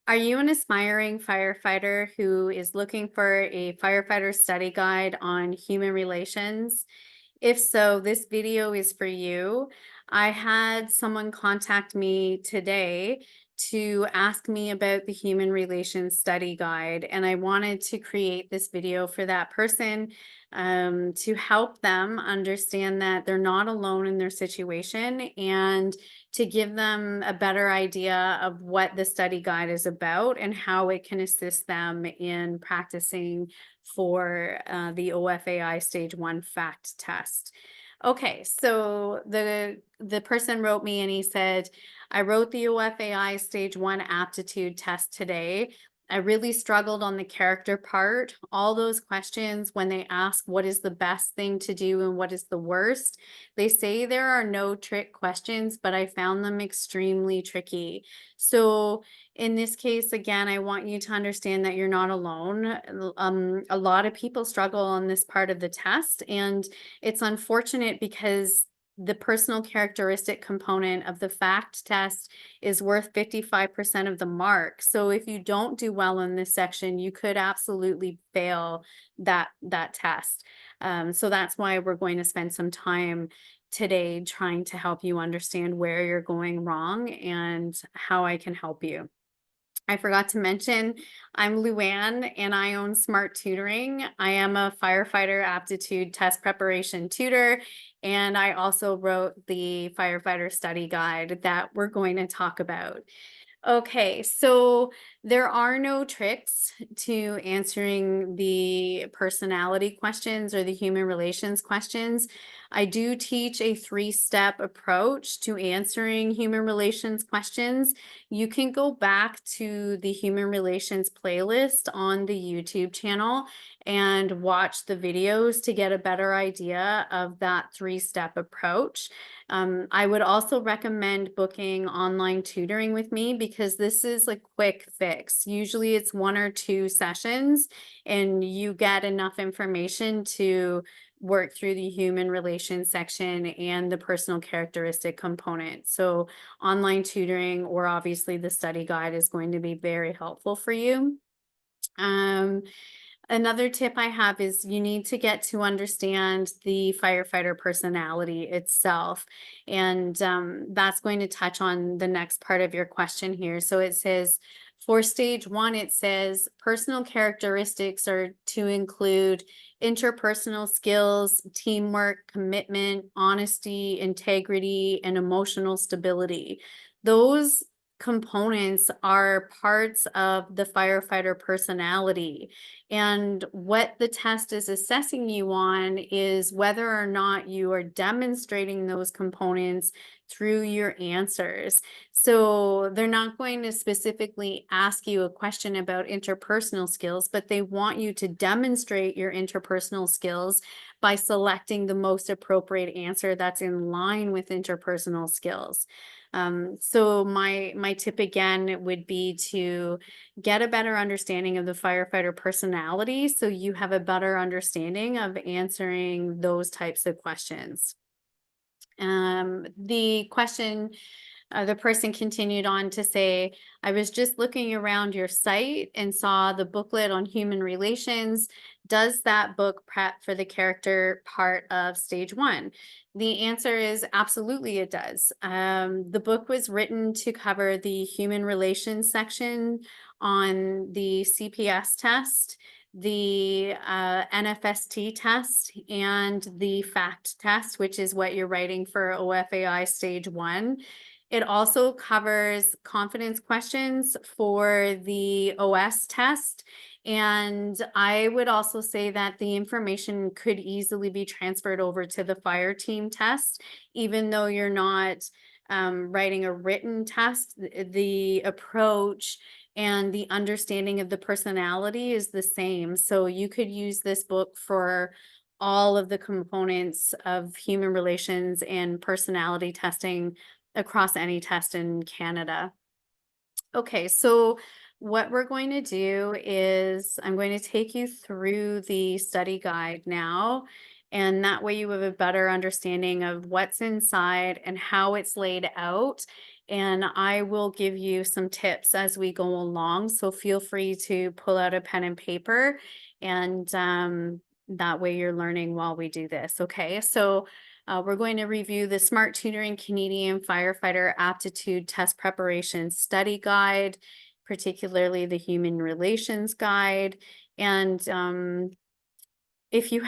Are you an aspiring firefighter who is looking for a firefighter study guide on human relations? If so, this video is for you. I had someone contact me today to ask me about the human relations study guide, and I wanted to create this video for that person to help them understand that they're not alone in their situation and to give them a better idea of what the study guide is about and how it can assist them in practicing for the OFAI Stage 1 FACT test. Okay, so the person wrote me and he said, I wrote the OFAI Stage 1 Aptitude test today. I really struggled on the character part. All those questions when they ask what is the best thing to do and what is the worst, they say there are no trick questions, but I found them extremely tricky. So in this case, again, I want you to understand that you're not alone. A lot of people struggle on this part of the test, and it's unfortunate because the personal characteristic component of the FACT test is worth 55% of the mark. So if you don't do well in this section, you could absolutely fail that test. So that's why we're going to spend some time today trying to help you understand where you're going wrong and how I can help you. I forgot to mention, I'm Luann and I own Smart Tutoring. I am a firefighter aptitude test preparation tutor, and I also wrote the firefighter study guide that we're going to talk about. Okay, so there are no tricks to answering the personality questions or the human relations questions. I do teach a three-step approach to answering human relations questions. You can go back to the human relations playlist on the YouTube channel and watch the videos to get a better idea of that three-step approach. I would also recommend booking online tutoring with me because this is a quick fix. Usually it's 1 or 2 sessions and you get enough information to work through the human relations section and the personal characteristic component. So online tutoring or obviously the study guide is going to be very helpful for you. Um, Another tip I have is you need to get to understand the firefighter personality itself. And that's going to touch on the next part of your question here. So it says, for stage 1, it says personal characteristics are to include interpersonal skills, teamwork, commitment, honesty, integrity, and emotional stability. Those components are parts of the firefighter personality. And what the test is assessing you on is whether or not you are demonstrating those components through your answers. So they're not going to specifically ask you a question about interpersonal skills, but they want you to demonstrate your interpersonal skills by selecting the most appropriate answer that's in line with interpersonal skills. So my tip again would be to get a better understanding of the firefighter personality so you have a better understanding of answering those types of questions. The question, the person continued on to say, I was just looking around your site and saw the booklet on human relations. Does that book prep for the character part of stage 1? The answer is absolutely it does. The book was written to cover the human relations section on the CPS test, the NFST test, and the FACT test, which is what you're writing for OFAI Stage 1. It also covers confidence questions for the OS test. And I would also say that the information could easily be transferred over to the FireTEAM test, even though you're not writing a written test. The approach and the understanding of the personality is the same. So you could use this book for all of the components of human relations and personality testing across any test in Canada. Okay, so what we're going to do is I'm going to take you through the study guide now, and that way you have a better understanding of what's inside and how it's laid out and I will give you some tips as we go along. So feel free to pull out a pen and paper, and that way you're learning while we do this. Okay, so we're going to review the Smart Tutoring Canadian Firefighter Aptitude Test Preparation Study Guide, particularly the Human Relations Guide. And if you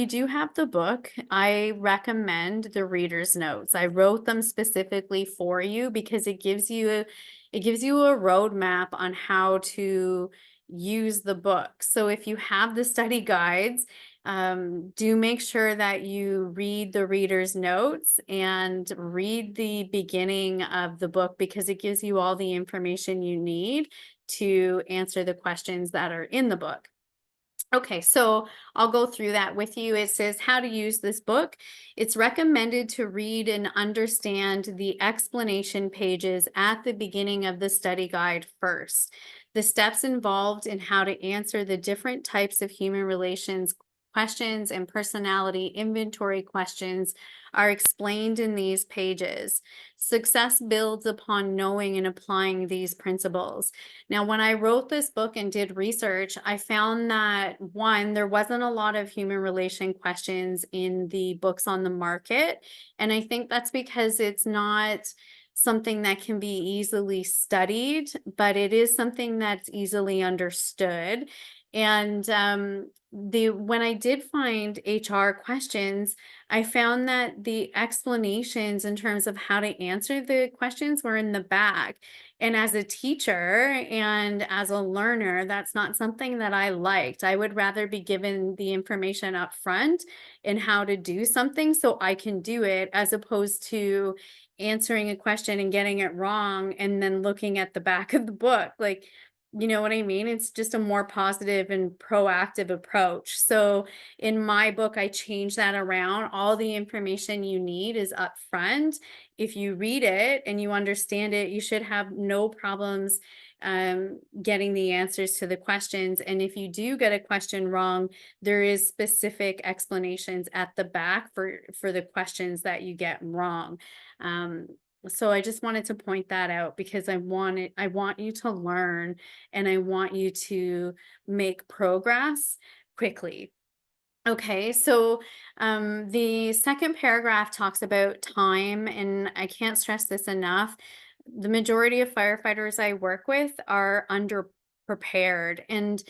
do have the book, I recommend the reader's notes. I wrote them specifically for you because it gives you a roadmap on how to use the book. So if you have the study guides, do make sure that you read the reader's notes and read the beginning of the book, because it gives you all the information you need to answer the questions that are in the book. Okay, so I'll go through that with you. It says how to use this book. It's recommended to read and understand the explanation pages at the beginning of the study guide first. The steps involved in how to answer the different types of human relations questions and personality inventory questions are explained in these pages. Success builds upon knowing and applying these principles. Now, when I wrote this book and did research, I found that one, there wasn't a lot of human relation questions in the books on the market. And I think that's because it's not something that can be easily studied, but it is something that's easily understood. And when I did find HR questions, I found that the explanations in terms of how to answer the questions were in the back. And as a teacher and as a learner, that's not something that I liked. I would rather be given the information up front and how to do something so I can do it, as opposed to answering a question and getting it wrong and then looking at the back of the book. Like, you know what I mean? It's just a more positive and proactive approach. So in my book, I change that around. All the information you need is up front. If you read it and you understand it, you should have no problems getting the answers to the questions. And if you do get a question wrong, there is specific explanations at the back for the questions that you get wrong. So I just wanted to point that out because I want you to learn, and I want you to make progress quickly. Okay, so the second paragraph talks about time, and I can't stress this enough. The majority of firefighters I work with are underprepared, and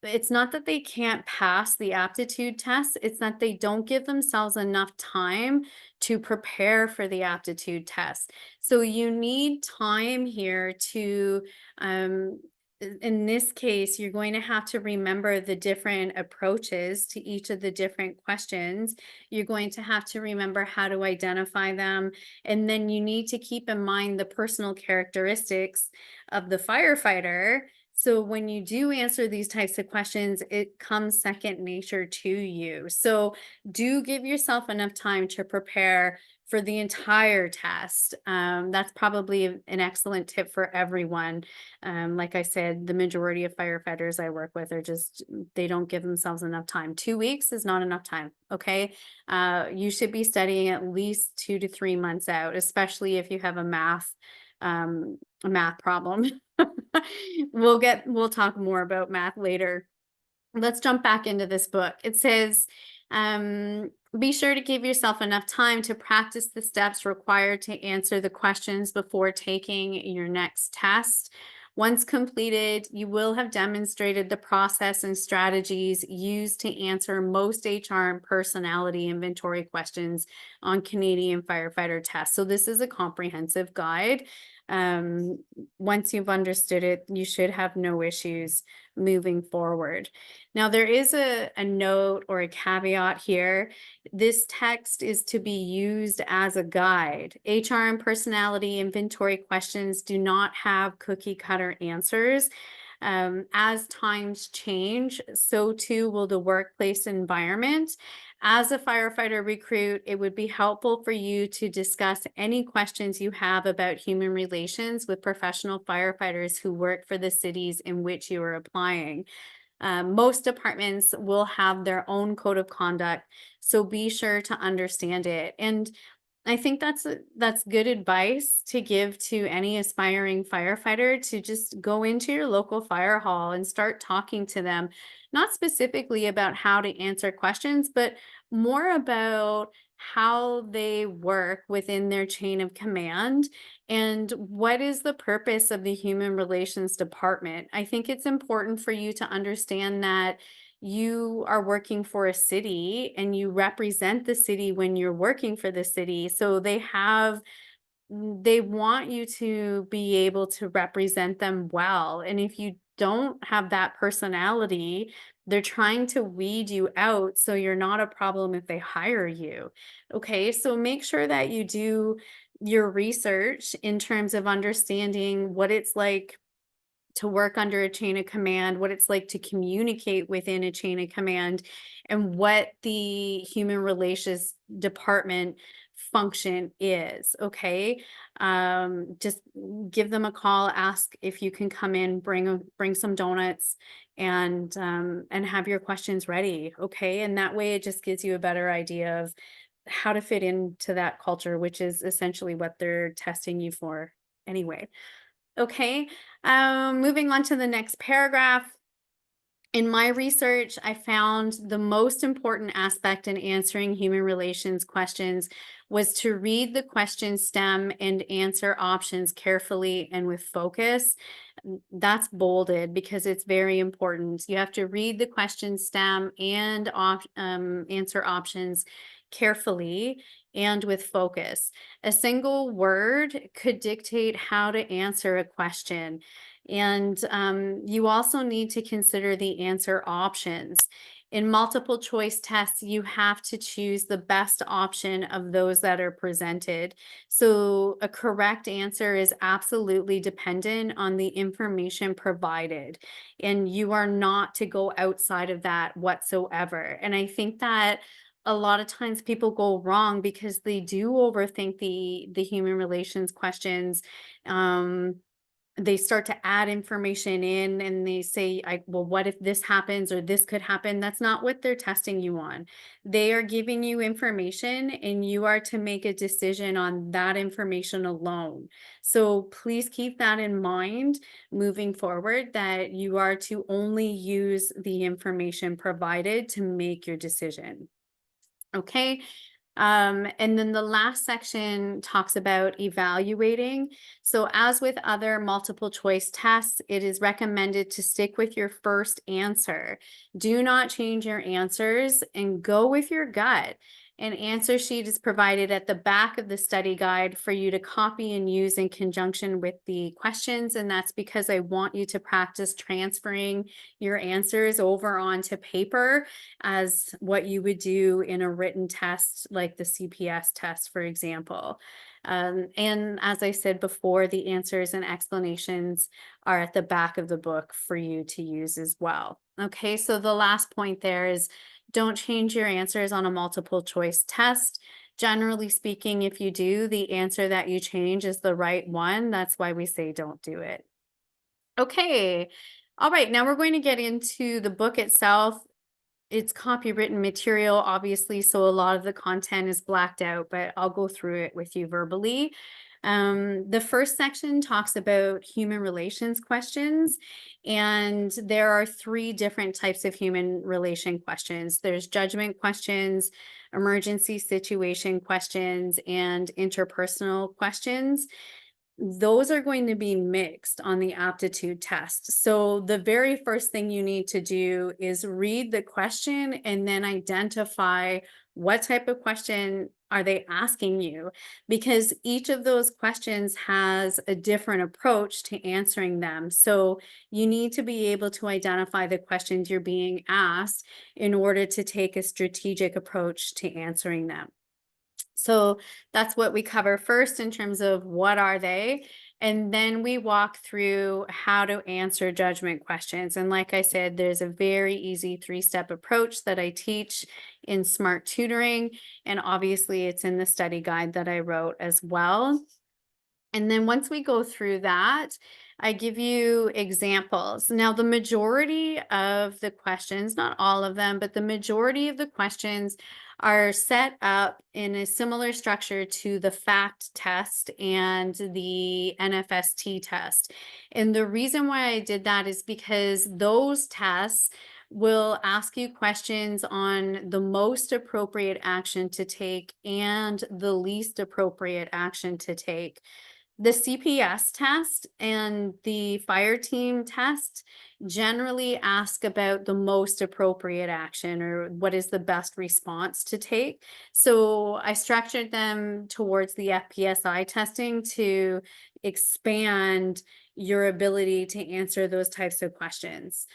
it's not that they can't pass the aptitude test, it's that they don't give themselves enough time to prepare for the aptitude test. So you need time here to, in this case, you're going to have to remember the different approaches to each of the different questions. You're going to have to remember how to identify them. And then you need to keep in mind the personal characteristics of the firefighter. So when you do answer these types of questions, it comes second nature to you. So do give yourself enough time to prepare for the entire test. That's probably an excellent tip for everyone. Like I said, the majority of firefighters I work with are just, they don't give themselves enough time. 2 weeks is not enough time, okay? You should be studying at least 2 to 3 months out, especially if you have a math problem. We'll talk more about math later. Let's jump back into this book. It says, be sure to give yourself enough time to practice the steps required to answer the questions before taking your next test. Once completed, you will have demonstrated the process and strategies used to answer most HR and personality inventory questions on Canadian firefighter tests. So this is a comprehensive guide. Once you've understood it, you should have no issues moving forward. Now, there is a note or a caveat here. This text is to be used as a guide. HR and personality inventory questions do not have cookie cutter answers. As times change, so too will the workplace environment. As a firefighter recruit, it would be helpful for you to discuss any questions you have about human relations with professional firefighters who work for the cities in which you are applying. Most departments will have their own code of conduct, so be sure to understand it. And I think that's good advice to give to any aspiring firefighter, to just go into your local fire hall and start talking to them, not specifically about how to answer questions, but more about how they work within their chain of command and what is the purpose of the human relations department. I think it's important for you to understand that you are working for a city and you represent the city when you're working for the city. So they want you to be able to represent them well. And if you don't have that personality, they're trying to weed you out so you're not a problem if they hire you. Okay, so make sure that you do your research in terms of understanding what it's like to work under a chain of command, what it's like to communicate within a chain of command, and what the human relations department function is. Okay. Just give them a call, ask if you can come in, bring some donuts and have your questions ready. Okay. And that way it just gives you a better idea of how to fit into that culture, which is essentially what they're testing you for anyway. Okay, moving on to the next paragraph. In my research, I found the most important aspect in answering human relations questions was to read the question stem and answer options carefully and with focus. That's bolded because it's very important. You have to read the question stem and answer options carefully and with focus. A single word could dictate how to answer a question. And you also need to consider the answer options. In multiple choice tests, you have to choose the best option of those that are presented. So a correct answer is absolutely dependent on the information provided, and you are not to go outside of that whatsoever. And I think that a lot of times people go wrong because they do overthink the human relations questions. Um, they start to add information in and they say, well, what if this happens or this could happen? That's not what they're testing you on. They are giving you information and you are to make a decision on that information alone. So please keep that in mind moving forward, that you are to only use the information provided to make your decision. Okay. And then the last section talks about evaluating. So as with other multiple choice tests, it is recommended to stick with your first answer. Do not change your answers and go with your gut. An answer sheet is provided at the back of the study guide for you to copy and use in conjunction with the questions. And that's because I want you to practice transferring your answers over onto paper as what you would do in a written test like the CPS test, for example. And as I said before, the answers and explanations are at the back of the book for you to use as well. Okay, so the last point there is don't change your answers on a multiple choice test. Generally speaking, if you do, the answer that you change is the right one. That's why we say don't do it. Okay. All right, now we're going to get into the book itself. It's copywritten material, obviously, so a lot of the content is blacked out, but I'll go through it with you verbally. The first section talks about human relations questions, and there are three different types of human relation questions. There's judgment questions, emergency situation questions, and interpersonal questions. Those are going to be mixed on the aptitude test. So the very first thing you need to do is read the question and then identify what type of question are they asking you, because each of those questions has a different approach to answering them. So you need to be able to identify the questions you're being asked in order to take a strategic approach to answering them. So that's what we cover first in terms of what are they, and then we walk through how to answer judgment questions. And like I said, there's a very easy 3-step approach that I teach in Smart Tutoring, and obviously it's in the study guide that I wrote as well. And then once we go through that, I give you examples. Now, the majority of the questions, not all of them, but the majority of the questions are set up in a similar structure to the FACT test and the NFST test. And the reason why I did that is because those tests will ask you questions on the most appropriate action to take and the least appropriate action to take. The CPS test and the FireTEAM test generally ask about the most appropriate action or what is the best response to take. So I structured them towards the FPSI testing to expand your ability to answer those types of questions.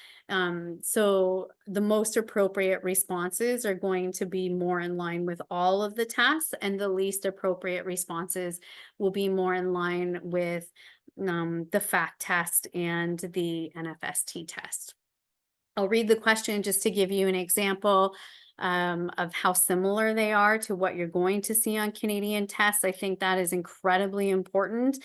So the most appropriate responses are going to be more in line with all of the tests, and the least appropriate responses will be more in line with the FACT test and the NFST test. I'll read the question just to give you an example of how similar they are to what you're going to see on Canadian tests. I think that is incredibly important.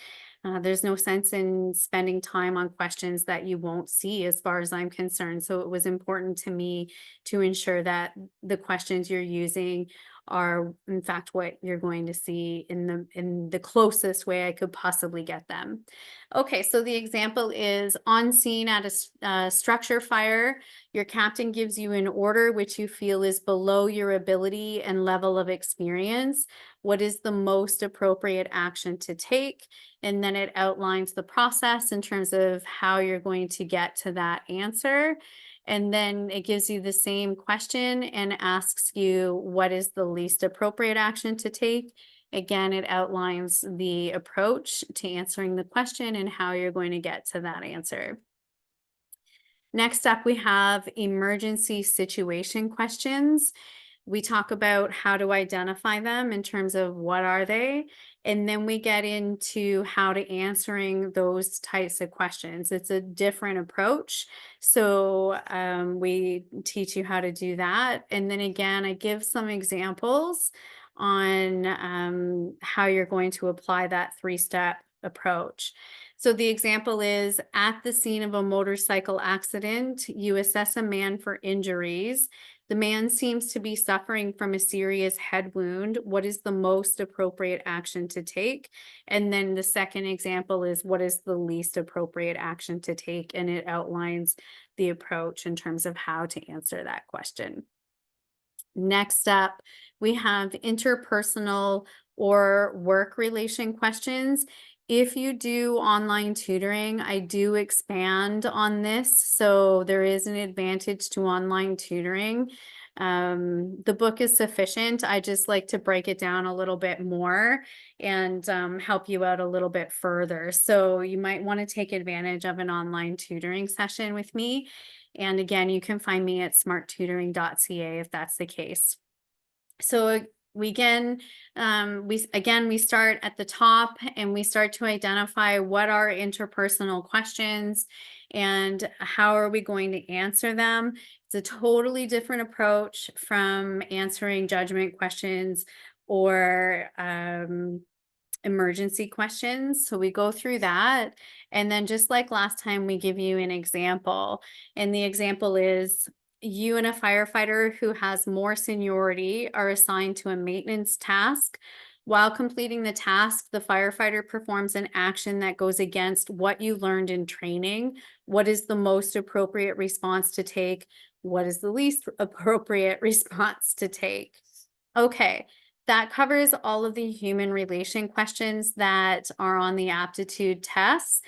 There's no sense in spending time on questions that you won't see, as far as I'm concerned. So it was important to me to ensure that the questions you're using are, in fact, what you're going to see in the closest way I could possibly get them. Okay, so the example is on scene at a structure fire. Your captain gives you an order which you feel is below your ability and level of experience. What is the most appropriate action to take? And then it outlines the process in terms of how you're going to get to that answer. And then it gives you the same question and asks you what is the least appropriate action to take. Again, it outlines the approach to answering the question and how you're going to get to that answer. Next up, we have emergency situation questions. We talk about how to identify them in terms of what are they, and then we get into how to answering those types of questions. It's a different approach. So we teach you how to do that. And then again, I give some examples on how you're going to apply that three-step approach. So the example is at the scene of a motorcycle accident, you assess a man for injuries. The man seems to be suffering from a serious head wound. What is the most appropriate action to take? And then the second example is what is the least appropriate action to take? And it outlines the approach in terms of how to answer that question. Next up, we have interpersonal or work relation questions. If you do online tutoring, I do expand on this. So there is an advantage to online tutoring. The book is sufficient. I just like to break it down a little bit more and help you out a little bit further. So you might want to take advantage of an online tutoring session with me. And again, you can find me at smarttutoring.ca if that's the case. So we start at the top and we start to identify what are interpersonal questions and how are we going to answer them. It's a totally different approach from answering judgment questions or emergency questions. So we go through that. And then just like last time, we give you an example. And the example is you and a firefighter who has more seniority are assigned to a maintenance task. While completing the task, the firefighter performs an action that goes against what you learned in training. What is the most appropriate response to take? What is the least appropriate response to take? Okay, that covers all of the human relation questions that are on the aptitude tests.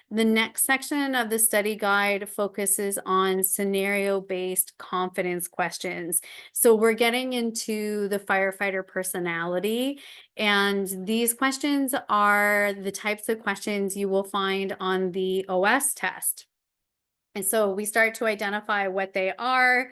The next section of the study guide focuses on scenario-based confidence questions. So we're getting into the firefighter personality, and these questions are the types of questions you will find on the OS test. And so we start to identify what they are.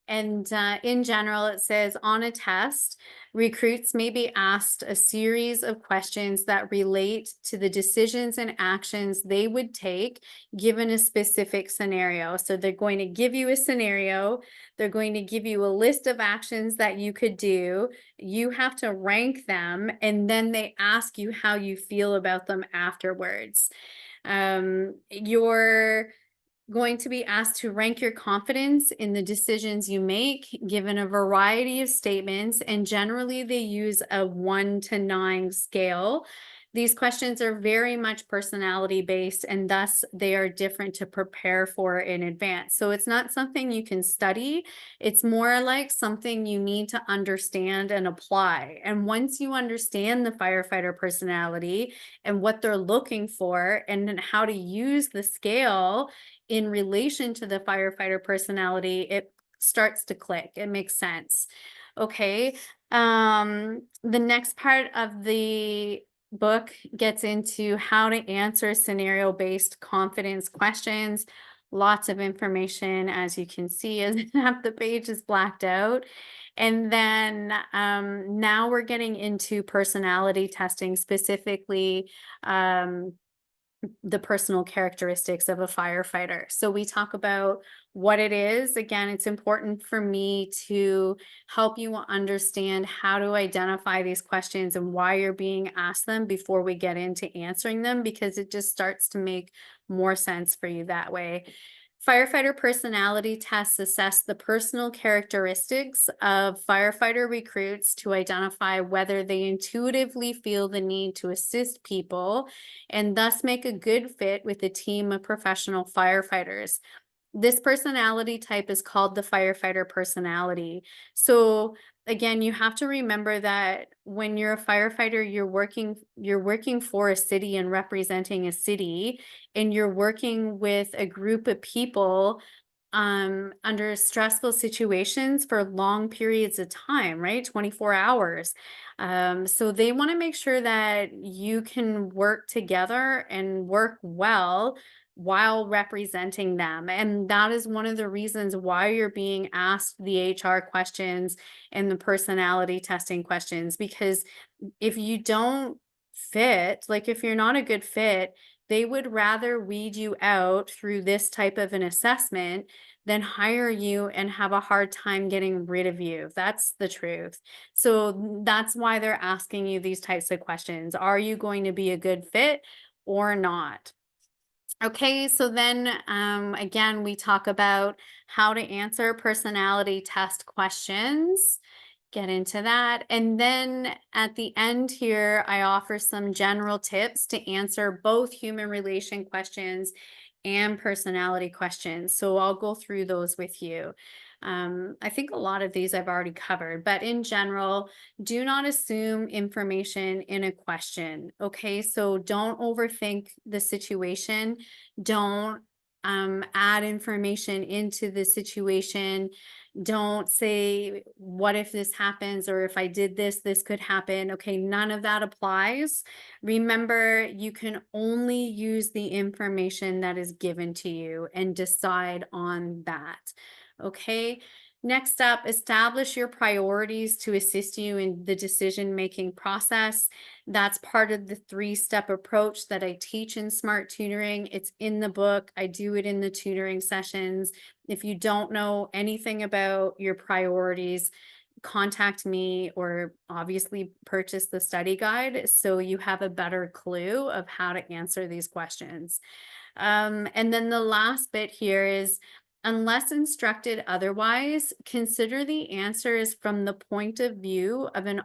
And in general, it says on a test, recruits may be asked a series of questions that relate to the decisions and actions they would take given a specific scenario. So they're going to give you a scenario. They're going to give you a list of actions that you could do. You have to rank them, and then they ask you how you feel about them afterwards. You're going to be asked to rank your confidence in the decisions you make, given a variety of statements, and generally they use a 1 to 9 scale. These questions are very much personality based, and thus they are different to prepare for in advance. So it's not something you can study, it's more like something you need to understand and apply. And once you understand the firefighter personality and what they're looking for and then how to use the scale in relation to the firefighter personality, it starts to click. It makes sense. Okay. The next part of the book gets into how to answer scenario-based confidence questions. Lots of information, as you can see, as half the page is blacked out. And then now we're getting into personality testing, specifically the personal characteristics of a firefighter. So we talk about what it is. Again, it's important for me to help you understand how to identify these questions and why you're being asked them before we get into answering them, because it just starts to make more sense for you that way. Firefighter personality tests assess the personal characteristics of firefighter recruits to identify whether they intuitively feel the need to assist people and thus make a good fit with a team of professional firefighters. This personality type is called the firefighter personality. So again, you have to remember that when you're a firefighter, you're working for a city and representing a city, and you're working with a group of people under stressful situations for long periods of time, right? 24 hours. So they want to make sure that you can work together and work well while representing them. And that is one of the reasons why you're being asked the HR questions and the personality testing questions, because if you don't fit, like if you're not a good fit, they would rather weed you out through this type of an assessment than hire you and have a hard time getting rid of you. That's the truth. So that's why they're asking you these types of questions. Are you going to be a good fit or not? Okay, so then again, we talk about how to answer personality test questions, get into that. And then at the end here, I offer some general tips to answer both human relation questions and personality questions. So I'll go through those with you. I think a lot of these I've already covered, but in general, do not assume information in a question. Okay, so don't overthink the situation. Don't add information into the situation. Don't say, what if this happens? Or if I did this, this could happen. Okay, none of that applies. Remember, you can only use the information that is given to you and decide on that. Okay. Next up, establish your priorities to assist you in the decision-making process. That's part of the 3-step approach that I teach in Smart Tutoring. It's in the book. I do it in the tutoring sessions. If you don't know anything about your priorities, contact me or obviously purchase the study guide so you have a better clue of how to answer these questions. And then the last bit here is, unless instructed otherwise, consider the answers from the point of view of an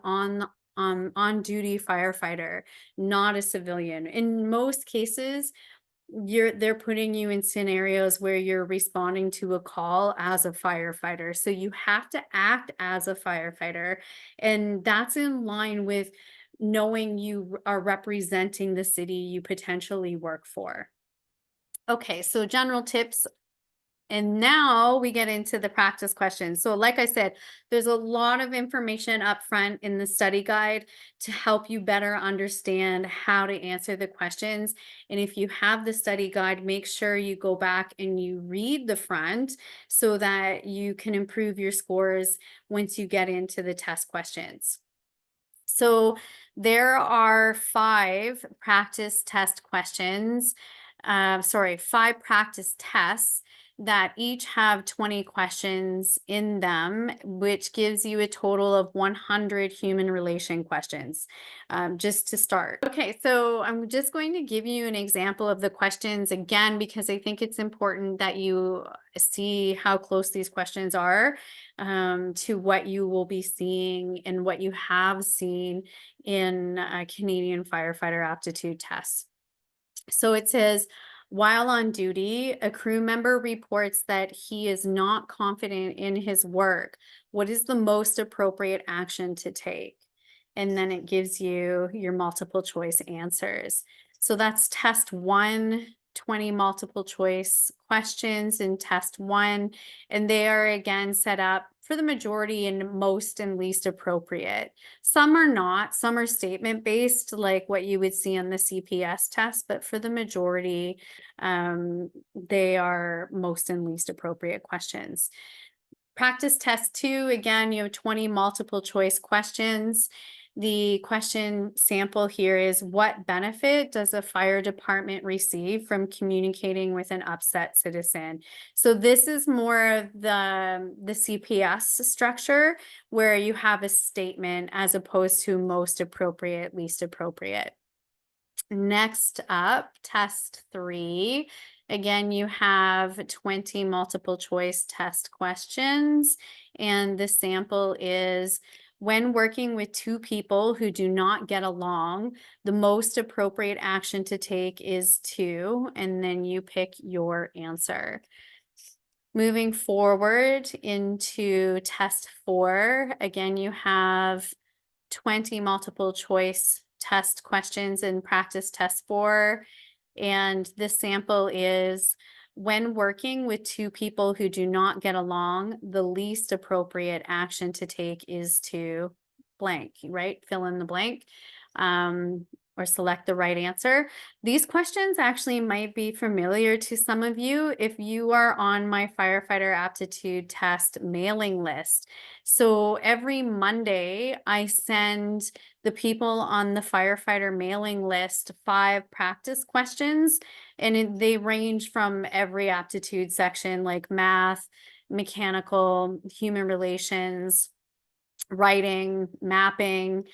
on-duty firefighter, not a civilian. In most cases, they're putting you in scenarios where you're responding to a call as a firefighter. So you have to act as a firefighter, and that's in line with knowing you are representing the city you potentially work for. Okay, so general tips, and now we get into the practice questions. So like I said, there's a lot of information up front in the study guide to help you better understand how to answer the questions. And if you have the study guide, make sure you go back and you read the front so that you can improve your scores once you get into the test questions. So there are 5 practice test questions. 5 practice tests that each have 20 questions in them, which gives you a total of 100 human relation questions, just to start. Okay, so I'm just going to give you an example of the questions again, because I think it's important that you see how close these questions are to what you will be seeing and what you have seen in Canadian firefighter aptitude tests. So it says, while on duty, a crew member reports that he is not confident in his work. What is the most appropriate action to take? And then it gives you your multiple choice answers. So that's test one, 20 multiple choice questions in test one. And they are again set up for the majority and most and least appropriate. Some are not, some are statement based, like what you would see on the CPS test, but for the majority, they are most and least appropriate questions. Practice test two, again, you have 20 multiple choice questions. The question sample here is, what benefit does a fire department receive from communicating with an upset citizen? So this is more of the CPS structure, where you have a statement as opposed to most appropriate, least appropriate. Next up, test three. Again, you have 20 multiple choice test questions, and the sample is, when working with two people who do not get along, the most appropriate action to take is to, and then you pick your answer. Moving forward into test four, again, you have 20 multiple choice test questions in practice test four. And the sample is, when working with two people who do not get along, the least appropriate action to take is to blank, right? Fill in the blank. Or select the right answer. These questions actually might be familiar to some of you if you are on my firefighter aptitude test mailing list. So every Monday, I send the people on the firefighter mailing list 5 practice questions, and they range from every aptitude section, like math, mechanical, human relations, writing, mapping,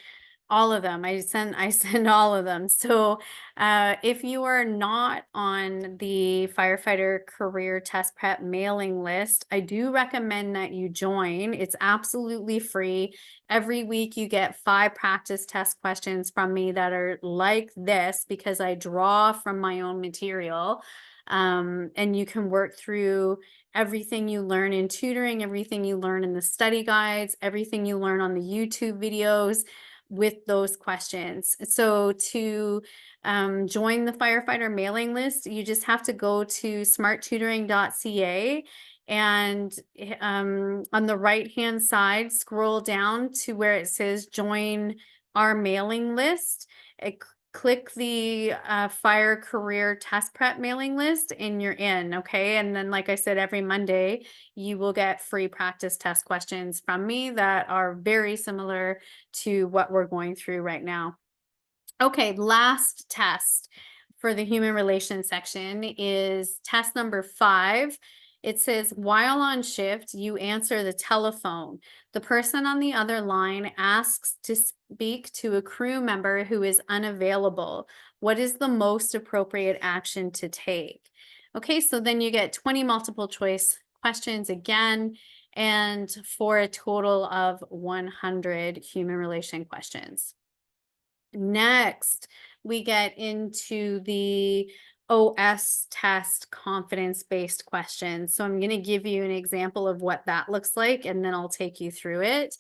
all of them. I send all of them. So if you are not on the firefighter career test prep mailing list, I do recommend that you join. It's absolutely free. Every week you get 5 practice test questions from me that are like this, because I draw from my own material. And you can work through everything you learn in tutoring, everything you learn in the study guides, everything you learn on the YouTube videos with those questions. So to join the firefighter mailing list, you just have to go to smarttutoring.ca, and on the right hand side, scroll down to where it says join our mailing list. Click the fire career test prep mailing list and you're in. Okay, and then like I said, every Monday you will get free practice test questions from me that are very similar to what we're going through right now. Okay, last test for the human relations section is test number 5. It says, while on shift, you answer the telephone. The person on the other line asks to speak to a crew member who is unavailable. What is the most appropriate action to take? Okay, so then you get 20 multiple choice questions again, and for a total of 100 human relation questions. Next, we get into the OS test confidence-based questions. So I'm going to give you an example of what that looks like, and then I'll take you through it.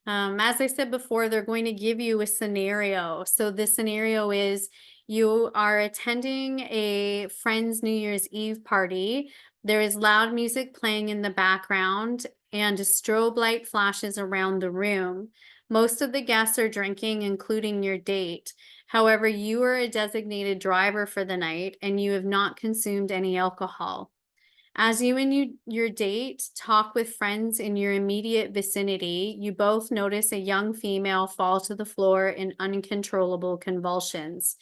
As I said before, they're going to give you a scenario. So the scenario is, you are attending a friend's New Year's Eve party. There is loud music playing in the background, and a strobe light flashes around the room. Most of the guests are drinking, including your date. However, you are a designated driver for the night and you have not consumed any alcohol. As you and your date talk with friends in your immediate vicinity, you both notice a young female fall to the floor in uncontrollable convulsions.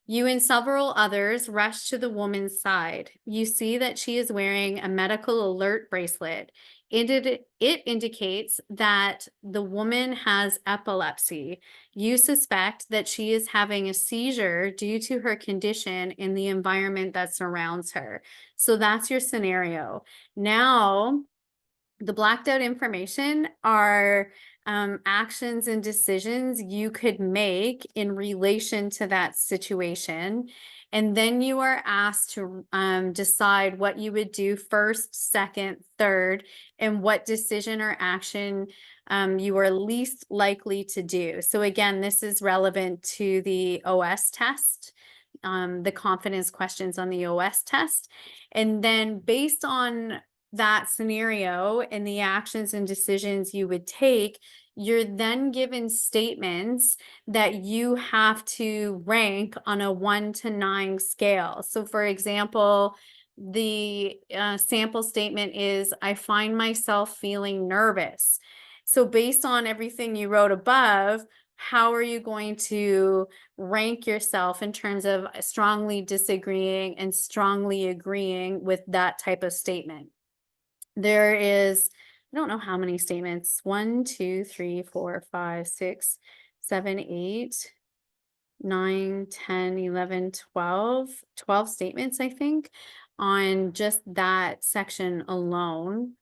You and several others rush to the woman's side. You see that she is wearing a medical alert bracelet. It indicates that the woman has epilepsy. You suspect that she is having a seizure due to her condition in the environment that surrounds her. So that's your scenario. Now, the blacked out information are actions and decisions you could make in relation to that situation. And then you are asked to decide what you would do first, second, third, and what decision or action you are least likely to do. So, again, this is relevant to the OS test, the confidence questions on the OS test. And then, based on that scenario and the actions and decisions you would take, you're then given statements that you have to rank on a 1 to 9 scale. So, for example, the sample statement is, I find myself feeling nervous. So, based on everything you wrote above, how are you going to rank yourself in terms of strongly disagreeing and strongly agreeing with that type of statement? There is, I don't know how many statements, 1, 2, 3, 4, 5, 6, 7, 8, 9, 10, 11, 12, 12 statements, I think, on just that section alone.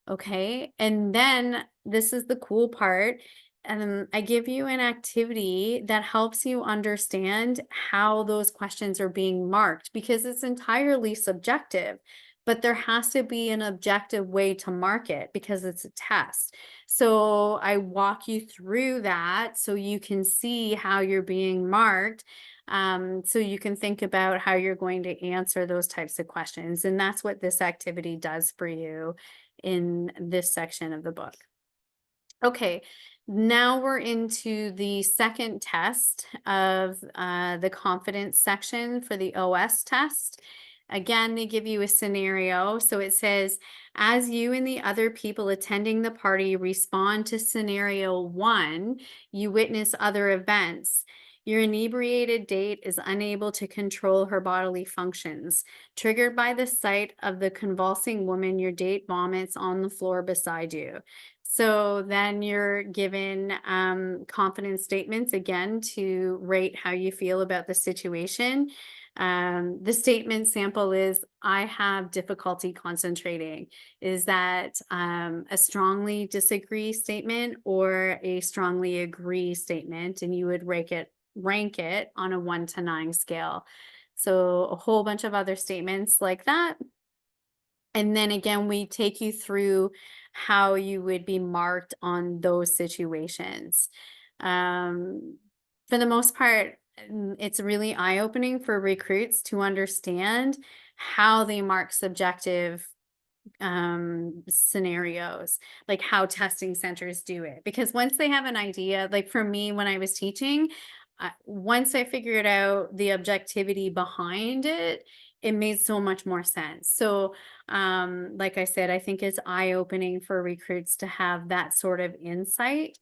Okay. And then this is the cool part. I give you an activity that helps you understand how those questions are being marked because it's entirely subjective, but there has to be an objective way to mark it because it's a test. So I walk you through that so you can see how you're being marked. So you can think about how you're going to answer those types of questions. And that's what this activity does for you in this section of the book. Okay, now we're into the second test of the confidence section for the OS test. Again, they give you a scenario. So it says, as you and the other people attending the party respond to scenario 1, you witness other events. Your inebriated date is unable to control her bodily functions. Triggered by the sight of the convulsing woman, your date vomits on the floor beside you. So then you're given confidence statements again to rate how you feel about the situation. The statement sample is, I have difficulty concentrating. Is that a strongly disagree statement or a strongly agree statement? And you would rank it on a 1 to 9 scale. So a whole bunch of other statements like that. And then again, we take you through how you would be marked on those situations. For the most part, it's really eye-opening for recruits to understand how they mark subjective scenarios, like how testing centers do it. Because once they have an idea, like for me, when I was teaching, once I figured out the objectivity behind it, it made so much more sense. So, like I said, I think it's eye-opening for recruits to have that sort of insight.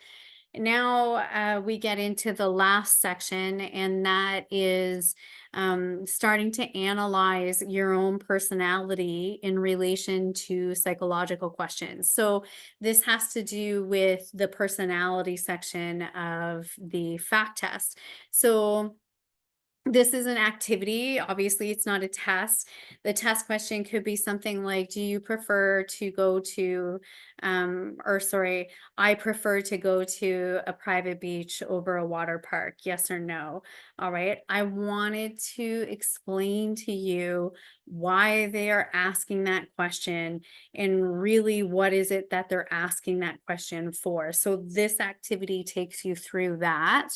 Now we get into the last section, and that is starting to analyze your own personality in relation to psychological questions. So this has to do with the personality section of the fact test. So this is an activity. Obviously, it's not a test. The test question could be something like, do you prefer to go to, I prefer to go to a private beach over a water park, yes or no? All right. I wanted to explain to you why they are asking that question and really what is it that they're asking that question for. So this activity takes you through that.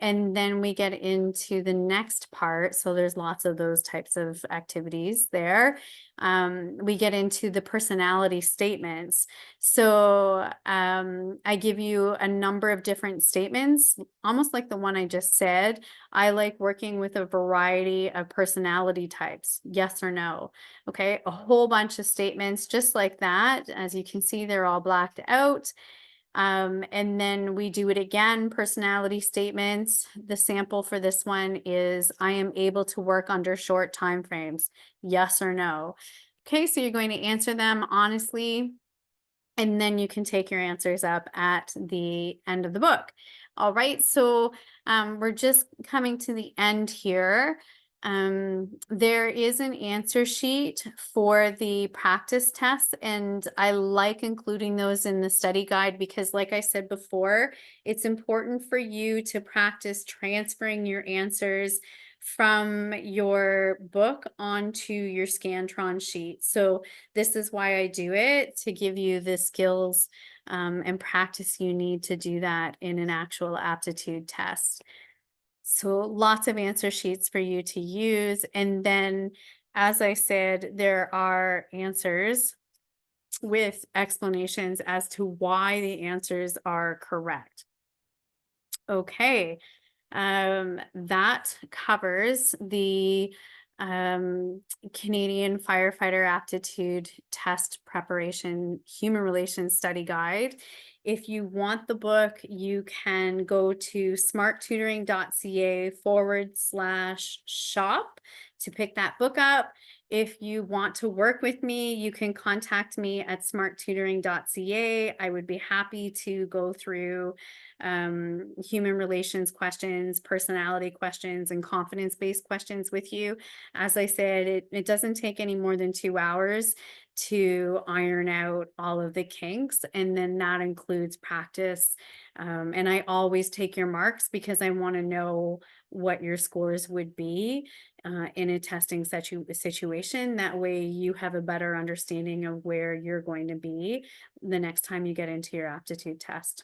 And then we get into the next part. So there's lots of those types of activities there. We get into the personality statements. So I give you a number of different statements, almost like the one I just said. I like working with a variety of personality types, yes or no. Okay, a whole bunch of statements just like that. As you can see, they're all blacked out. And then we do it again, personality statements. The sample for this one is, I am able to work under short time frames, yes or no. Okay, so you're going to answer them honestly, and then you can take your answers up at the end of the book. All right, so we're just coming to the end here. There is an answer sheet for the practice tests, and I like including those in the study guide because, like I said before, it's important for you to practice transferring your answers from your book onto your Scantron sheet. So this is why I do it, to give you the skills and practice you need to do that in an actual aptitude test. So lots of answer sheets for you to use. And then, as I said, there are answers with explanations as to why the answers are correct. Okay, that covers the Canadian Firefighter Aptitude Test Preparation Human Relations Study Guide. If you want the book, you can go to smarttutoring.ca/shop to pick that book up. If you want to work with me, you can contact me at smarttutoring.ca. I would be happy to go through human relations questions, personality questions, and confidence-based questions with you. As I said, it doesn't take any more than 2 hours to iron out all of the kinks, and then that includes practice. And I always take your marks because I want to know what your scores would be in a testing situation. That way you have a better understanding of where you're going to be the next time you get into your aptitude test.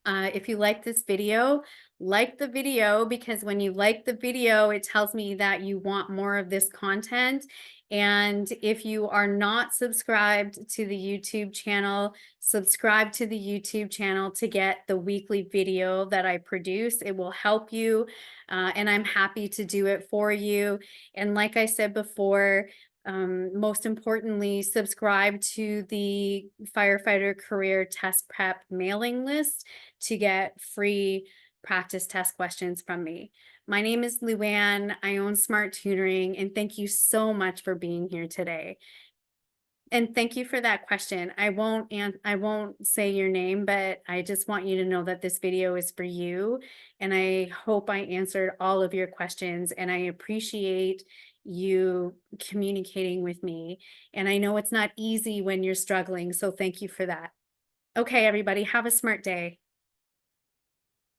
If you like this video, like the video, because when you like the video, it tells me that you want more of this content. And if you are not subscribed to the YouTube channel, subscribe to the YouTube channel to get the weekly video that I produce. It will help you, and I'm happy to do it for you. And like I said before, most importantly, subscribe to the Firefighter Career Test Prep mailing list to get free practice test questions from me. My name is Luann. I own Smart Tutoring, and thank you so much for being here today. And thank you for that question. I won't say your name, but I just want you to know that this video is for you. And I hope I answered all of your questions, and I appreciate you communicating with me. And I know it's not easy when you're struggling, so thank you for that. Okay, everybody, have a smart day.